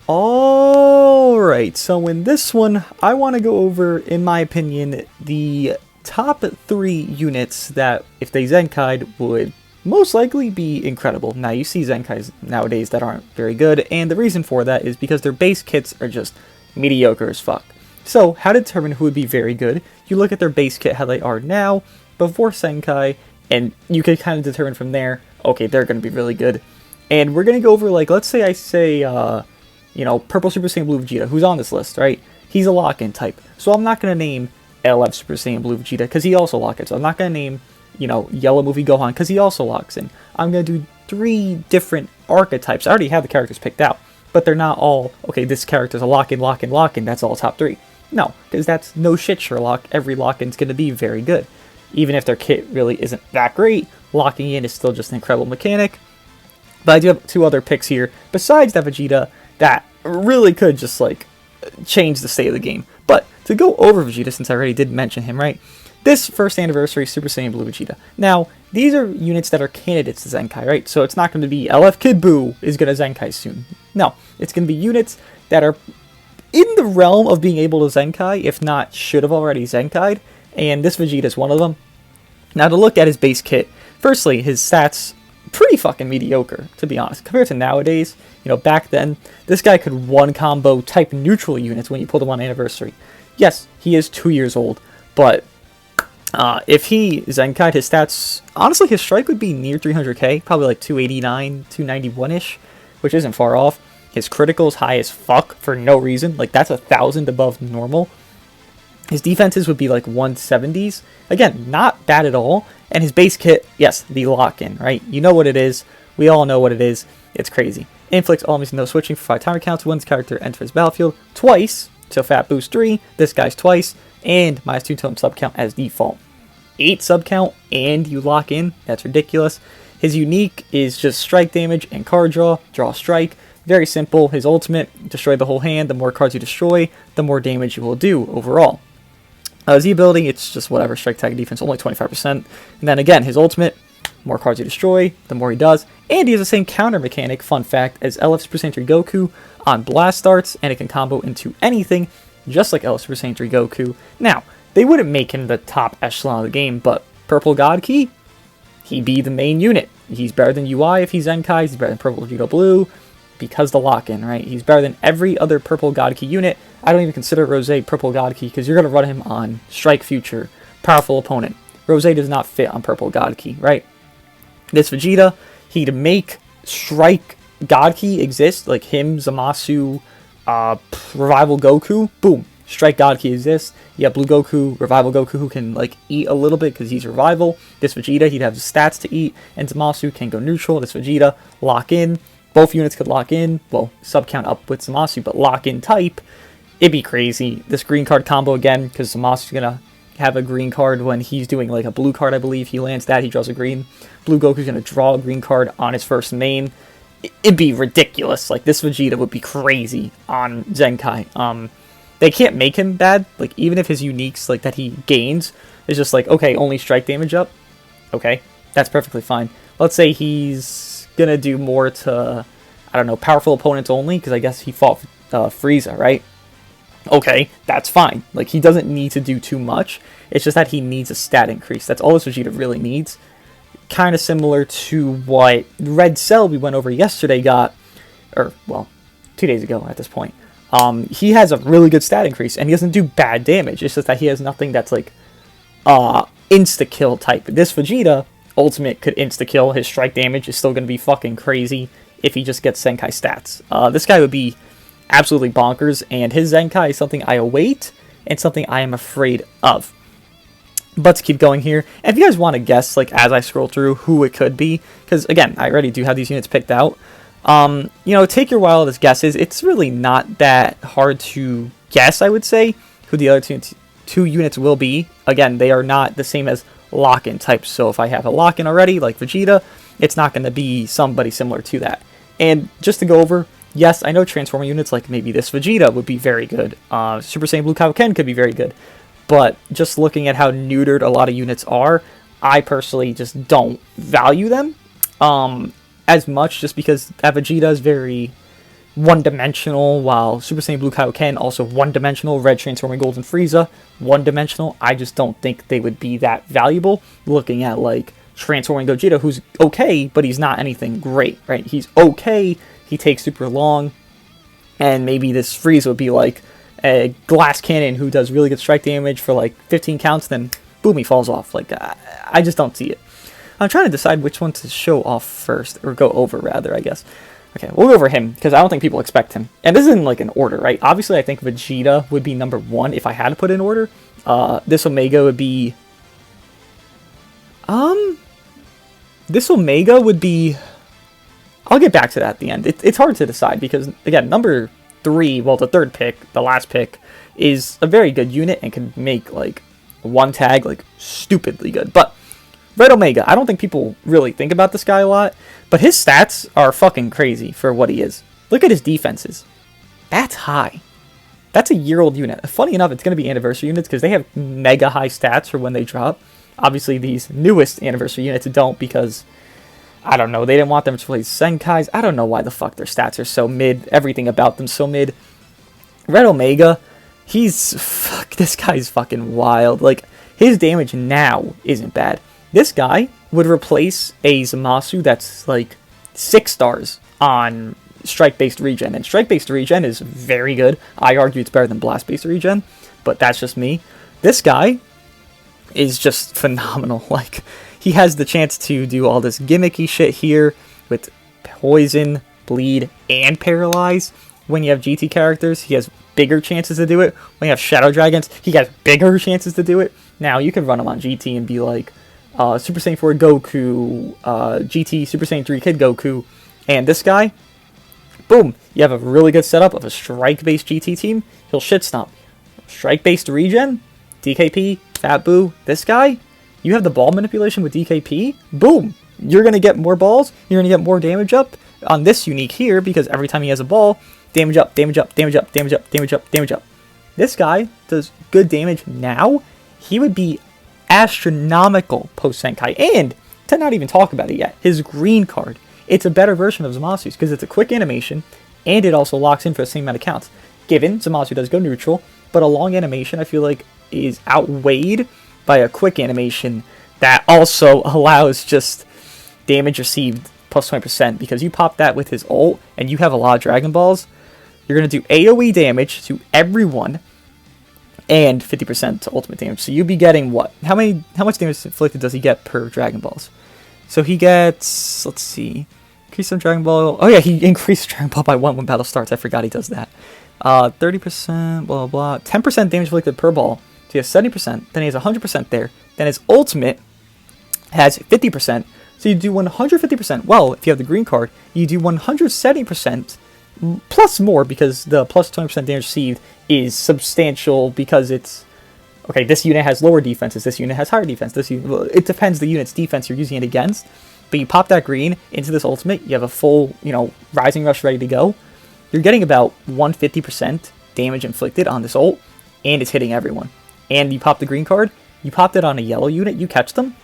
Alright, so in this one, I want to go over, in my opinion, the top 3 units that, if they Zenkai'd, would most likely be incredible. Now, you see Zenkais nowadays that aren't very good, and the reason for that is because their base kits are just mediocre as fuck. So, how to determine who would be very good? You look at their base kit, how they are now, before Zenkai, and you can kind of determine from there, okay, they're going to be really good. And we're going to go over, like, let's say I say, you know, Purple Super Saiyan Blue Vegeta, who's on this list, right? He's a lock-in type. So I'm not going to name LF Super Saiyan Blue Vegeta, because he also lock-in. So I'm not going to name, you know, Yellow Movie Gohan, because he also locks in. I'm going to do 3 different archetypes. I already have the characters picked out, but they're not all, okay, this character's a lock-in, lock-in, lock-in, that's all top 3. No, because that's no shit, Sherlock. Every lock-in's going to be very good. Even if their kit really isn't that great, locking in is still just an incredible mechanic. But I do have 2 other picks here, besides that Vegeta, that really could just, like, change the state of the game. But to go over Vegeta, since I already did mention him, right? This first anniversary Super Saiyan Blue Vegeta. Now, these are units that are candidates to Zenkai, right? So it's not going to be LF Kid Buu is going to Zenkai soon. No, it's going to be units that are in the realm of being able to Zenkai, if not should have already Zenkai'd, and this Vegeta is one of them. Now, to look at his base kit, firstly, his stats pretty fucking mediocre, to be honest. Compared to nowadays, you know, back then, this guy could one-combo type neutral units when you pulled him on anniversary. Yes, he is 2 years old, but if he Zenkai'd his stats, honestly, his strike would be near 300k, probably like 289, 291-ish, which isn't far off. His critical's high as fuck for no reason, like that's 1,000 above normal. His defenses would be like 170s. Again, not bad at all. And his base kit, yes, the lock-in, right? You know what it is. We all know what it is. It's crazy. Inflicts almost no switching for 5 timer counts. Once character enters battlefield twice. So Fat Boost 3. This guy's twice. And minus 2 tone sub count as default. 8 sub count and you lock in. That's ridiculous. His unique is just strike damage and card draw. Draw strike. Very simple. His ultimate, destroy the whole hand. The more cards you destroy, the more damage you will do overall. Z ability, it's just whatever, strike, tag, defense, only 25%. And then again, his ultimate, more cards you destroy, the more he does. And he has the same counter mechanic, fun fact, as LF Super Saiyan 3 Goku on blast starts, and it can combo into anything, just like LF Super Saiyan 3 Goku. Now, they wouldn't make him the top echelon of the game, but Purple God Key, he'd be the main unit. He's better than UI if he's Zenkai, he's better than Purple Vegeta Blue, because the lock-in, right? He's better than every other Purple God Key unit. I don't even consider Rose Purple God Key, because you're going to run him on Strike Future, powerful opponent. Rose does not fit on Purple God Key, right? This Vegeta, he'd make Strike God Key exist, like him, Zamasu, Revival Goku, boom, Strike God Key exists. You have Blue Goku, Revival Goku, who can, like, eat a little bit because he's Revival. This Vegeta, he'd have the stats to eat, and Zamasu can go neutral. This Vegeta, lock in. Both units could lock in, well, sub count up with Zamasu, but lock in type, it'd be crazy. This green card combo again, because Zamasu's gonna have a green card when he's doing like a blue card, I believe. He lands that, he draws a green. Blue Goku's gonna draw a green card on his first main. It'd be ridiculous. Like, this Vegeta would be crazy on Zenkai. They can't make him bad. Like, even if his uniques, like, that he gains is just like, okay, only strike damage up. Okay, that's perfectly fine. Let's say he's gonna do more to, I don't know, powerful opponents only, because I guess he fought Frieza, right? Okay, that's fine. Like, he doesn't need to do too much. It's just that he needs a stat increase. That's all this Vegeta really needs. Kind of similar to what Red Cell we went over yesterday got, or, well, 2 days ago at this point. He has a really good stat increase, and he doesn't do bad damage. It's just that he has nothing that's, like, insta-kill type. This Vegeta, ultimate, could insta-kill. His strike damage is still going to be fucking crazy if he just gets Zenkai stats. This guy would be absolutely bonkers, and his Zenkai is something I await and something I am afraid of. But to keep going here, and if you guys want to guess, like, as I scroll through who it could be, because, again, I already do have these units picked out, you know, take your wildest guesses. It's really not that hard to guess, I would say, who the other two units will be. Again, they are not the same as lock-in types, so if I have a lock-in already, like Vegeta, it's not going to be somebody similar to that. And just to go over, yes, I know Transformer units like maybe this Vegeta would be very good. Super Saiyan Blue Kaioken could be very good. But just looking at how neutered a lot of units are, I personally just don't value them. as much, just because Vegeta is very one-dimensional, while Super Saiyan Blue Kaioken also one-dimensional, Red transforming Golden Frieza one-dimensional. I just don't think they would be that valuable. Looking at like transforming Gogeta, who's okay, but he's not anything great, right? He's okay, he takes super long, and maybe this Frieza would be like a glass cannon who does really good strike damage for like 15 counts, then boom, he falls off. Like, I just don't see it. I'm trying to decide which one to show off first, or go over rather, I guess. Okay, we'll go over him, because I don't think people expect him. And this isn't like an order, right? Obviously, I think Vegeta would be number 1 if I had to put in order. This Omega would be... This Omega would be... I'll get back to that at the end. It's hard to decide, because, again, number 3, well, the third pick, the last pick, is a very good unit and can make, like, one tag, like, stupidly good. But Red Omega, I don't think people really think about this guy a lot, but his stats are fucking crazy for what he is. Look at his defenses. That's high. That's a year-old unit. Funny enough, it's going to be anniversary units because they have mega high stats for when they drop. Obviously, these newest anniversary units don't, because, I don't know, they didn't want them to play Zenkais. I don't know why the fuck their stats are so mid. Everything about them so mid. Red Omega, this guy's fucking wild. Like, his damage now isn't bad. This guy would replace a Zamasu that's like 6 stars on strike-based regen. And strike-based regen is very good. I argue it's better than blast-based regen, but that's just me. This guy is just phenomenal. Like, he has the chance to do all this gimmicky shit here with poison, bleed, and paralyze. When you have GT characters, he has bigger chances to do it. When you have Shadow Dragons, he has bigger chances to do it. Now, you can run him on GT and be like, Super Saiyan 4 Goku, GT Super Saiyan 3 Kid Goku, and this guy, boom, you have a really good setup of a strike-based GT team. He'll shit stomp. Strike-based regen, DKP, Fat Boo, this guy, you have the ball manipulation with DKP, boom, you're going to get more balls, you're going to get more damage up on this unique here, because every time he has a ball, damage up, damage up, damage up, damage up, damage up, damage up. This guy does good damage now. He would be astronomical post Zenkai, and to not even talk about it yet, his green card, it's a better version of Zamasu's because it's a quick animation and it also locks in for the same amount of counts. Given Zamasu does go neutral, but a long animation I feel like is outweighed by a quick animation that also allows just damage received plus 20%, because you pop that with his ult and you have a lot of Dragon Balls, you're going to do AoE damage to everyone and 50% to ultimate damage. So you'd be getting what? How much damage inflicted does he get per Dragon Balls? So he gets, let's see, increase some Dragon Ball. Oh yeah, he increased Dragon Ball by 1 when battle starts. I forgot he does that. 30%, blah, blah, blah. 10% damage inflicted per ball. So he has 70%. Then he has 100% there. Then his ultimate has 50%. So you do 150%. Well, if you have the green card, you do 170%. Plus more, because the plus 20% damage received is substantial, because it's okay, this unit has lower defenses, this unit has higher defense, it depends the unit's defense you're using it against. But you pop that green into this ultimate, you have a full, Rising Rush ready to go. You're getting about 150% damage inflicted on this ult, and it's hitting everyone. And you pop the green card, you popped it on a yellow unit, you catch them.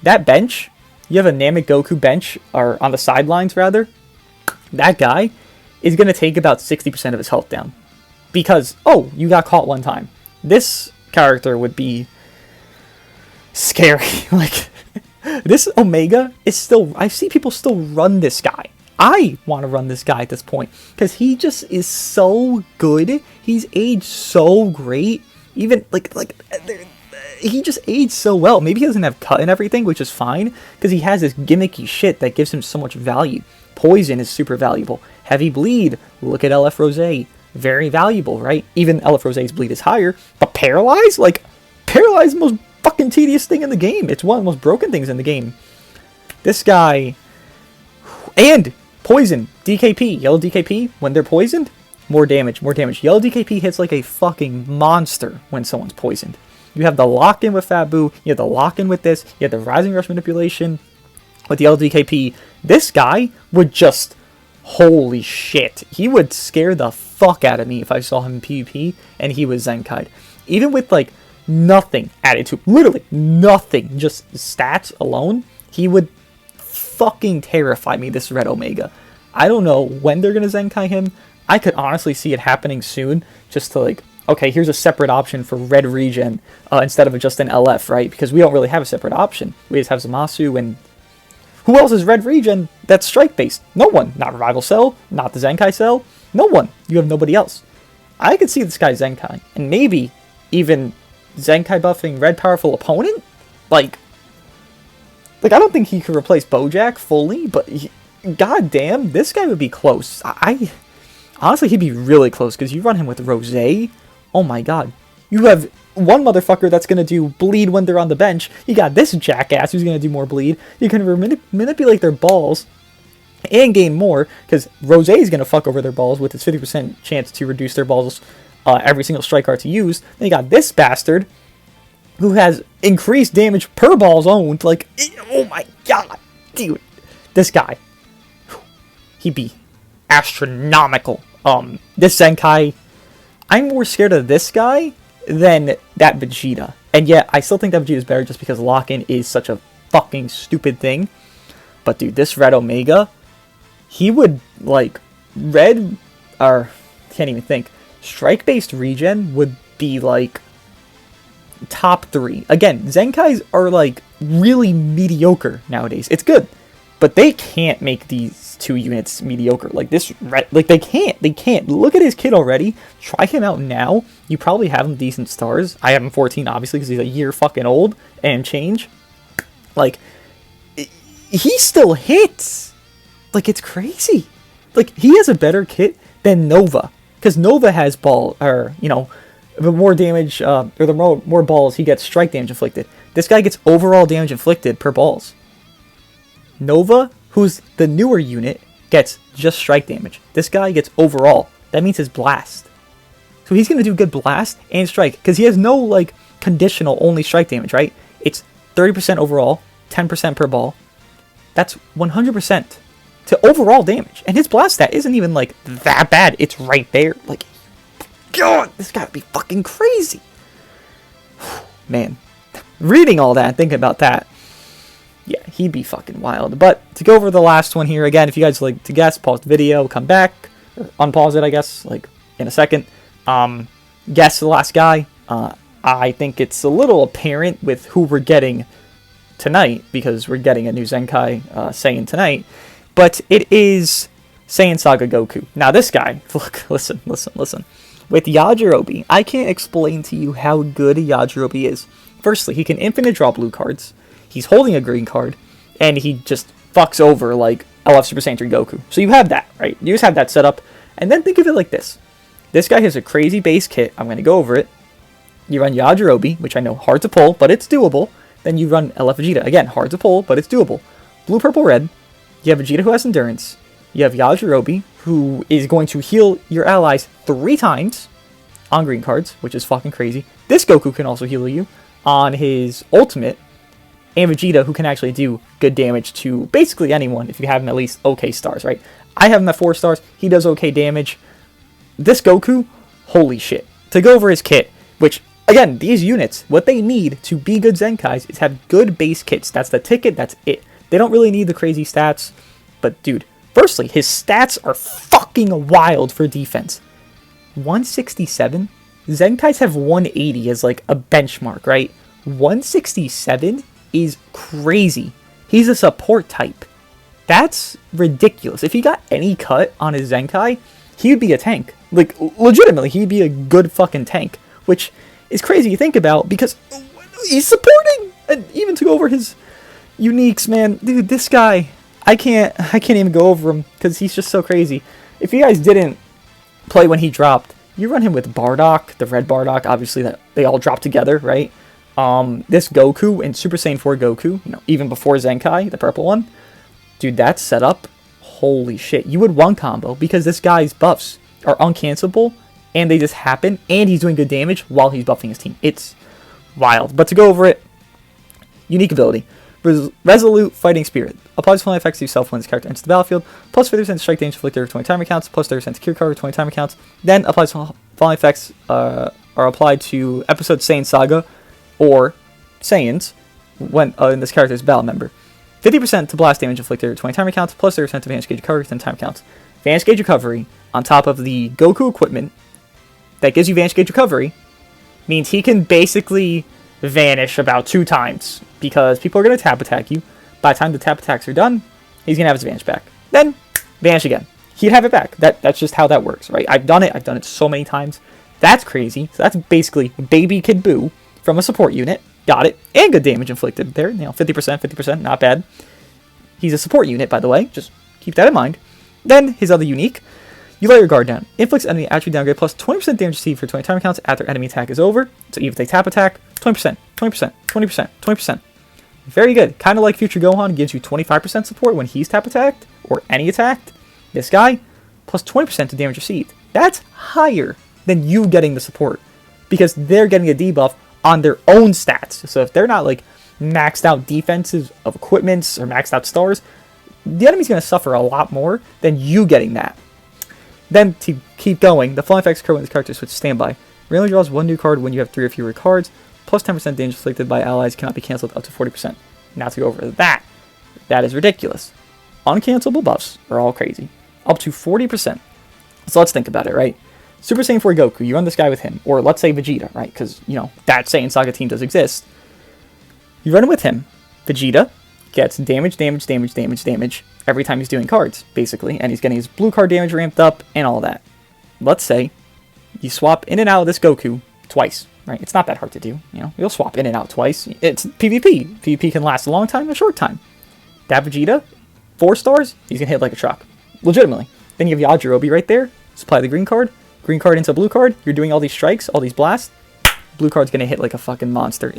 That bench, you have a Namek Goku bench, or on the sidelines rather, that guy is going to take about 60% of his health down. Because, oh, you got caught one time. This character would be scary. Like, this Omega is still, I see people still run this guy. I want to run this guy at this point, because he just is so good. He's aged so great. Even, he just aged so well. Maybe he doesn't have cut and everything, which is fine, because he has this gimmicky shit that gives him so much value. Poison is super valuable. Heavy bleed, look at LF Rose. Very valuable, right? Even LF Rose's bleed is higher. But Paralyze? Like, Paralyze is the most fucking tedious thing in the game. It's one of the most broken things in the game. This guy... And Poison. DKP. Yellow DKP, when they're poisoned, more damage, more damage. Yellow DKP hits like a fucking monster when someone's poisoned. You have the lock-in with Fat Boo. You have the lock-in with this. You have the Rising Rush manipulation with the yellow DKP. This guy would just... Holy shit. He would scare the fuck out of me if I saw him in PvP and he was Zenkai'd. Even with, like, nothing added to him. Literally nothing. Just stats alone. He would fucking terrify me, this Red Omega. I don't know when they're going to Zenkai him. I could honestly see it happening soon, just to like, okay, here's a separate option for Red Regen instead of just an LF, right? Because we don't really have a separate option. We just have Zamasu, and who else is Red Regen that's strike-based? No one. Not Revival Cell, not the Zenkai Cell, no one. You have nobody else. I could see this guy Zenkai, and maybe even Zenkai buffing Red Powerful Opponent? Like I don't think he could replace Bojack fully, but god damn, this guy would be close. Honestly, he'd be really close, because you run him with Rose. Oh my god. You have one motherfucker that's going to do bleed when they're on the bench. You got this jackass who's going to do more bleed. You can manipulate their balls and gain more, because Rose is going to fuck over their balls with its 50% chance to reduce their balls every single strike card to use. Then you got this bastard who has increased damage per balls owned. Like, oh my god, dude. This guy, he'd be astronomical. This Zenkai, I'm more scared of this guy than that Vegeta. And yet, I still think that Vegeta is better just because lock-in is such a fucking stupid thing. But dude, this Red Omega, he would, like, can't even think. Strike-based regen would be, like, top 3. Again, Zenkais are, like, really mediocre nowadays. It's good, but they can't make these 2 units mediocre. Like, they can't. Look at his kit already. Try him out now. You probably have him decent stars. I have him 14, obviously, because he's a year fucking old and change. Like, he still hits. Like, it's crazy. Like, he has a better kit than Nova, because Nova has the more damage, or the more balls he gets strike damage inflicted. This guy gets overall damage inflicted per balls. Nova, who's the newer unit, gets just strike damage. This guy gets overall. That means his blast. So he's going to do good blast and strike, because he has no, like, conditional only strike damage, right? It's 30% overall, 10% per ball. That's 100% to overall damage. And his blast stat isn't even, like, that bad. It's right there. Like, God, this gotta be fucking crazy. Man, reading all that, thinking about that, yeah, he'd be fucking wild. But to go over the last one here, again, if you guys like to guess, pause the video, come back, or unpause it, I guess, like, in a second. Guess the last guy. I think it's a little apparent with who we're getting tonight, because we're getting a new Zenkai Saiyan tonight. But it is Saiyan Saga Goku. Now, this guy, look, listen. With Yajirobe, I can't explain to you how good Yajirobe is. Firstly, he can infinite draw blue cards. He's holding a green card, and he just fucks over, like, LF Super Saiyan 3 Goku. So you have that, right? You just have that set up. And then think of it like this. This guy has a crazy base kit. I'm going to go over it. You run Yajirobe, which I know, hard to pull, but it's doable. Then you run LF Vegeta. Again, hard to pull, but it's doable. Blue, purple, red. You have Vegeta who has endurance. You have Yajirobe, who is going to heal your allies 3 times on green cards, which is fucking crazy. This Goku can also heal you on his ultimate. And Vegeta, who can actually do good damage to basically anyone if you have him at least okay stars, right? I have him at 4 stars. He does okay damage. This Goku, holy shit. To go over his kit, which, again, these units, what they need to be good Zenkais is have good base kits. That's the ticket, that's it. They don't really need the crazy stats. But, dude, firstly, his stats are fucking wild for defense. 167? Zenkais have 180 as, like, a benchmark, right? 167 is crazy. He's a support type. That's ridiculous. If he got any cut on his Zenkai, he would be a tank. Like, legitimately, he'd be a good fucking tank. Which is crazy to think about, because he's supporting! And even to go over his uniques, man. Dude, this guy, I can't even go over him, because he's just so crazy. If you guys didn't play when he dropped, you run him with Bardock, the red Bardock, obviously, that they all drop together, right? This Goku and Super Saiyan 4 Goku, you know, even before Zenkai, the purple one, dude, that setup, holy shit. You would one combo, because this guy's buffs are uncancelable, and they just happen, and he's doing good damage while he's buffing his team. It's wild. But to go over it, unique ability. Resolute Fighting Spirit. Applies flying effects to yourself when this character enters the battlefield. Plus 50% strike damage inflicted over 20 timer counts. Plus 30% cure cover 20 timer counts. Then applies flying effects are applied to episode Saiyan Saga or Saiyans when in this character's battle member. 50% to blast damage inflicted 20 timer counts, plus 30% to advanced gauge recovery 10 time counts. Advanced gauge recovery on top of the Goku equipment that gives you advanced gauge recovery means he can basically vanish about 2 times because people are going to tap attack you. By the time the tap attacks are done, he's going to have his advantage back. Then, vanish again. He'd have it back. That's just how that works, right? I've done it so many times. That's crazy. So that's basically Baby Kid Buu from a support unit. Got it. And good damage inflicted there. 50%, not bad. He's a support unit, by the way. Just keep that in mind. Then, his other unique. You let your guard down. Inflicts enemy attribute downgrade plus 20% damage received for 20 timer counts after enemy attack is over. So even if they tap attack, 20%, 20%, 20%, 20%. Very good. Kind of like Future Gohan gives you 25% support when he's tap attacked, or any attacked. This guy, plus 20% to damage received. That's higher than you getting the support, because they're getting a debuff on their own stats. So if they're not like maxed out defenses of equipments or maxed out stars, the enemy's going to suffer a lot more than you getting that. Then to keep going, the flying effects occur when this character switches standby. Randomly draws 1 new card when you have 3 or fewer cards, plus 10% damage inflicted by allies cannot be cancelled up to 40%. Now to go over that is ridiculous. Uncancelable buffs are all crazy. Up to 40%. So let's think about it, right? Super Saiyan 4 Goku, you run this guy with him. Or let's say Vegeta, right? Because, you know, that Saiyan Saga team does exist. You run it with him. Vegeta gets damage every time he's doing cards, basically. And he's getting his blue card damage ramped up and all that. Let's say you swap in and out of this Goku twice, right? It's not that hard to do, you know? You'll swap in and out twice. It's PvP. PvP can last a long time and a short time. That Vegeta, 4 stars, he's gonna hit like a truck. Legitimately. Then you have Yajirobe right there. Supply the green card into blue card. You're doing all these strikes, all these blasts. Blue card's gonna hit like a fucking monster.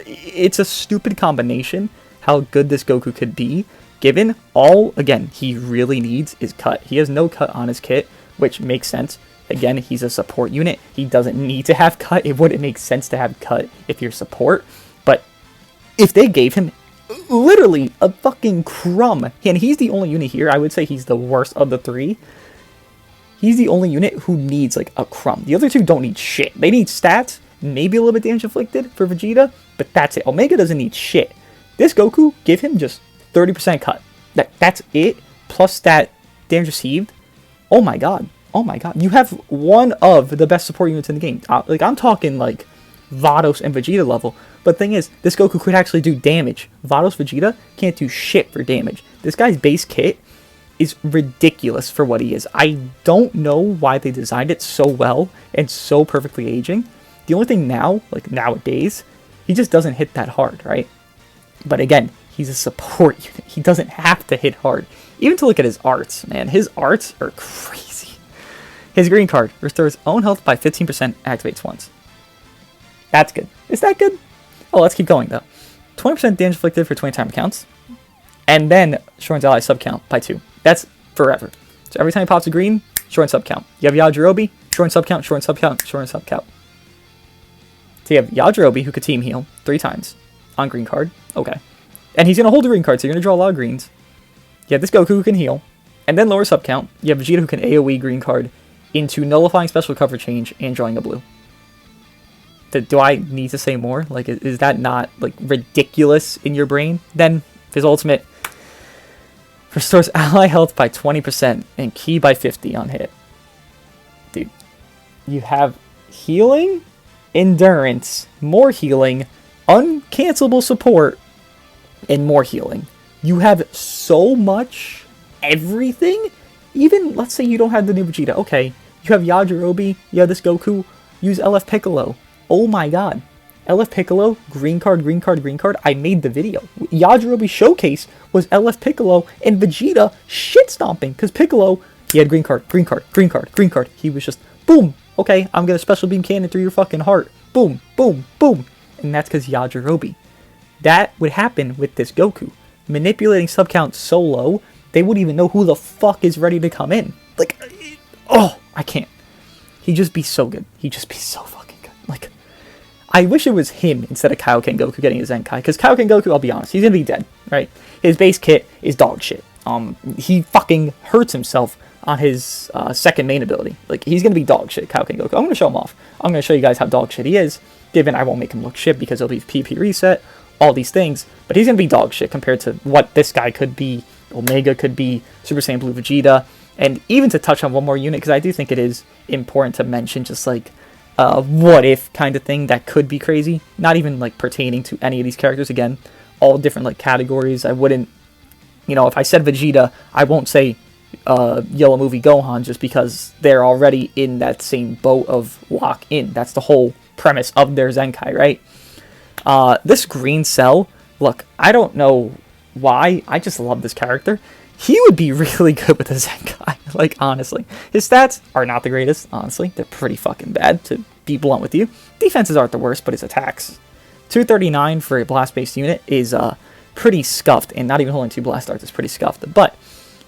It's a stupid combination how good this Goku could be, given all, again, he really needs is cut. He has no cut on his kit, which makes sense. Again, he's a support unit. He doesn't need to have cut. It wouldn't make sense to have cut if you're support. But if they gave him literally a fucking crumb, and he's the only unit here, I would say he's the worst of the 3. He's the only unit who needs like a crumb. The other 2 don't need shit. They need stats, maybe a little bit damage inflicted for Vegeta, but that's it. Omega doesn't need shit. This Goku, give him just 30% cut. That's it, plus that damage received. Oh my god. Oh my god. You have one of the best support units in the game. Like, I'm talking like Vados and Vegeta level. But the thing is, this Goku could actually do damage. Vados Vegeta can't do shit for damage. This guy's base kit is ridiculous for what he is. I don't know why they designed it so well and so perfectly aging. The only thing now, like nowadays, he just doesn't hit that hard, right? But again, he's a support unit. He doesn't have to hit hard. Even to look at his arts, man. His arts are crazy. His green card restores own health by 15%, activates once. That's good. Is that good? Oh, let's keep going though. 20% damage inflicted for 20 timer counts. And then shortens ally sub count by 2. That's forever. So every time he pops a green, shorten sub count. You have Yajirobe, shorten sub count, shorten sub count, shorten sub count. So you have Yajirobe who could team heal 3 times on green card. Okay. And he's going to hold the green card, so you're going to draw a lot of greens. You have this Goku who can heal. And then lower sub count. You have Vegeta who can AoE green card into nullifying special cover change and drawing a blue. Do I need to say more? Like, is that not, like, ridiculous in your brain? Then, his ultimate restores ally health by 20% and ki by 50 on hit. Dude, you have healing, endurance, more healing, uncancelable support, and more healing. You have so much everything. Even, let's say you don't have the new Vegeta. Okay, you have Yajirobe, you have this Goku, use LF Piccolo. Oh my god. LF Piccolo, green card, green card, green card. I made the video. Yajirobe showcase was LF Piccolo and Vegeta shit stomping. Because Piccolo, he had green card, green card, green card, green card. He was just, boom. Okay, I'm going to special beam cannon through your fucking heart. Boom, boom, boom. And that's because Yajirobe. That would happen with this Goku. Manipulating sub count so low, they wouldn't even know who the fuck is ready to come in. Like, oh, I can't. He'd just be so good. He'd just be so fucking good. Like, I wish it was him instead of Kaioken Goku getting a Zenkai. Because Kaioken Goku, I'll be honest, he's going to be dead, right? His base kit is dog shit. He fucking hurts himself on his second main ability. Like, he's going to be dog shit, Kaioken Goku. I'm going to show him off. I'm going to show you guys how dog shit he is, given I won't make him look shit because it'll be PP reset. all these things, but he's going to be dog shit compared to what this guy could be, Omega could be, Super Saiyan Blue Vegeta, and even to touch on one more unit, because I do think it is important to mention just like what if kind of thing that could be crazy, not even like pertaining to any of these characters. Again, all different like categories. I wouldn't, if I said Vegeta, I won't say Yellow Movie Gohan just because they're already in that same boat of lock in. That's the whole premise of their Zenkai, right? This Green Cell, look, I don't know why, I just love this character. He would be really good with a Zenkai, like, honestly. His stats are not the greatest, honestly. They're pretty fucking bad, to be blunt with you. Defenses aren't the worst, but his attacks. 239 for a blast-based unit is pretty scuffed, and not even holding 2 blast darts is pretty scuffed. But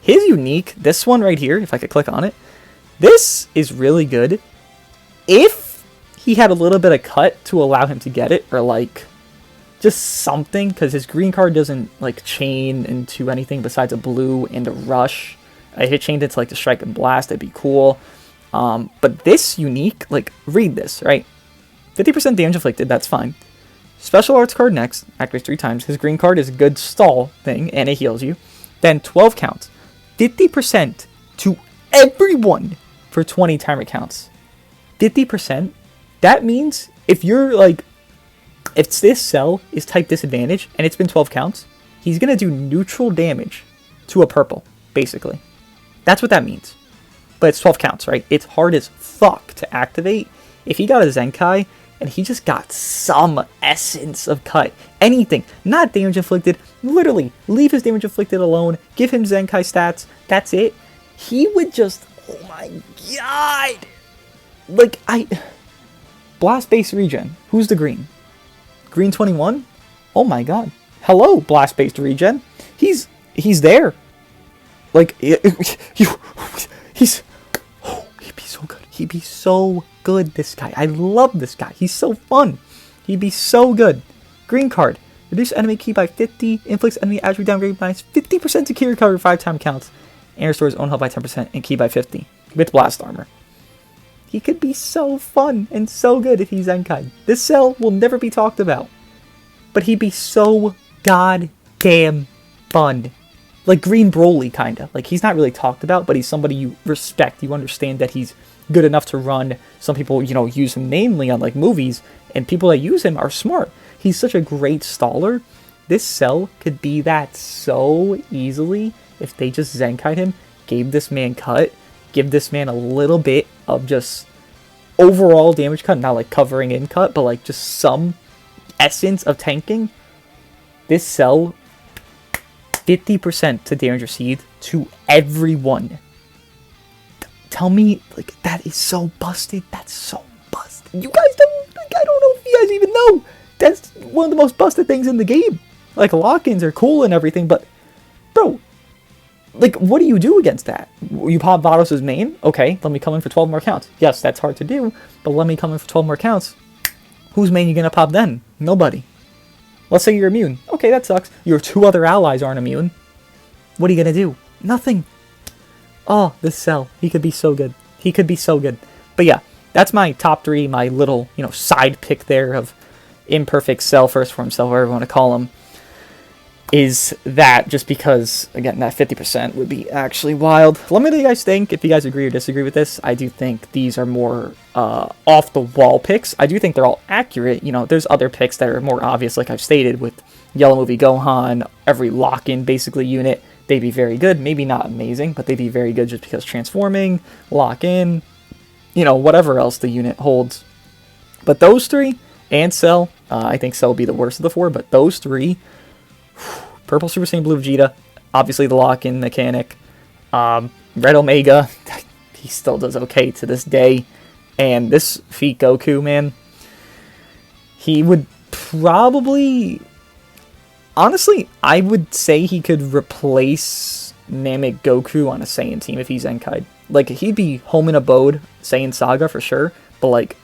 his unique, this one right here, if I could click on it, this is really good if he had a little bit of cut to allow him to get it, or like just something, because his green card doesn't like chain into anything besides a blue and a rush. If it chained into like the strike and blast, that'd be cool. But this unique, like, read this, right? 50% damage inflicted, that's fine. Special arts card next, activates 3 times. His green card is a good stall thing, and it heals you. Then 12 counts. 50% to everyone for 20 timer counts. 50%? That means if you're like, if this cell is type disadvantage and it's been 12 counts, he's going to do neutral damage to a purple, basically. That's what that means. But it's 12 counts, right? It's hard as fuck to activate. If he got a Zenkai and he just got some essence of cut, anything, not damage inflicted, literally leave his damage inflicted alone, give him Zenkai stats, that's it. He would just, oh my god. Like, Blast-based regen. Who's the green? Green 21? Oh my god. Hello, blast-based regen. He's there. Like, he'd be so good. He'd be so good, this guy. I love this guy. He's so fun. He'd be so good. Green card. Reduce enemy ki by 50. Inflicts enemy attribute downgrade by 50% to ki recovery 5 time counts. And restores own health by 10% and ki by 50. With blast armor. He could be so fun and so good if he's Zenkai. This cell will never be talked about. But he'd be so goddamn fun. Like Green Broly, kinda. Like, he's not really talked about, but he's somebody you respect. You understand that he's good enough to run. Some people, use him mainly on, like, movies. And people that use him are smart. He's such a great staller. This cell could be that so easily if they just Zenkai'd him, gave this man cut, give this man a little bit of just overall damage cut, not like covering in cut, but like just some essence of tanking. This cell, 50% to damage received to everyone. Tell me, like, that is so busted. That's so busted. You guys don't, like, I don't know if you guys even know. That's one of the most busted things in the game. Like, lock-ins are cool and everything, but, bro, like, what do you do against that? You pop Vados' main? Okay, let me come in for 12 more counts. Yes, that's hard to do, but let me come in for 12 more counts. Whose main you gonna pop then? Nobody. Let's say you're immune. Okay, that sucks. Your 2 other allies aren't immune. What are you gonna do? Nothing. Oh, this cell. He could be so good. He could be so good. But yeah, that's my top 3, my little, side pick there of imperfect cell, first form cell, whatever you want to call him. Is that just because, again, that 50% would be actually wild. Let me know what you guys think, if you guys agree or disagree with this. I do think these are more off-the-wall picks. I do think they're all accurate. There's other picks that are more obvious, like I've stated, with Yellow Movie Gohan, every lock-in, basically, unit. They'd be very good. Maybe not amazing, but they'd be very good just because transforming, lock-in, whatever else the unit holds. But those 3, and Cell, I think Cell will be the worst of the 4, but those 3... Purple Super Saiyan Blue Vegeta, obviously the lock-in mechanic. Red Omega, he still does okay to this day. And this feat Goku, man, he would probably... Honestly, I would say he could replace Namek Goku on a Saiyan team if he's Zenkai'd. Like, he'd be home in abode, Saiyan Saga for sure, but like,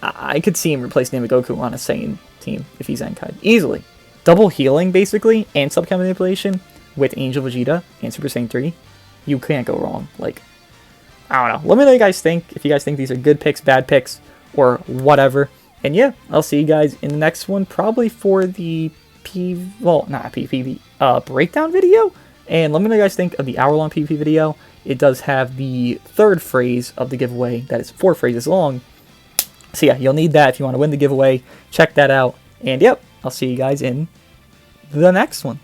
I could see him replace Namek Goku on a Saiyan team if he's Zenkai'd. Easily. Double healing, basically, and subchem manipulation with Angel Vegeta and Super Saiyan 3. You can't go wrong. Like, I don't know. Let me know what you guys think. If you guys think these are good picks, bad picks, or whatever. And yeah, I'll see you guys in the next one, probably for the well, not PvP, breakdown video. And let me know what you guys think of the hour-long PvP video. It does have the third phrase of the giveaway that is 4 phrases long. So yeah, you'll need that if you want to win the giveaway. Check that out. And yep, I'll see you guys in the next one.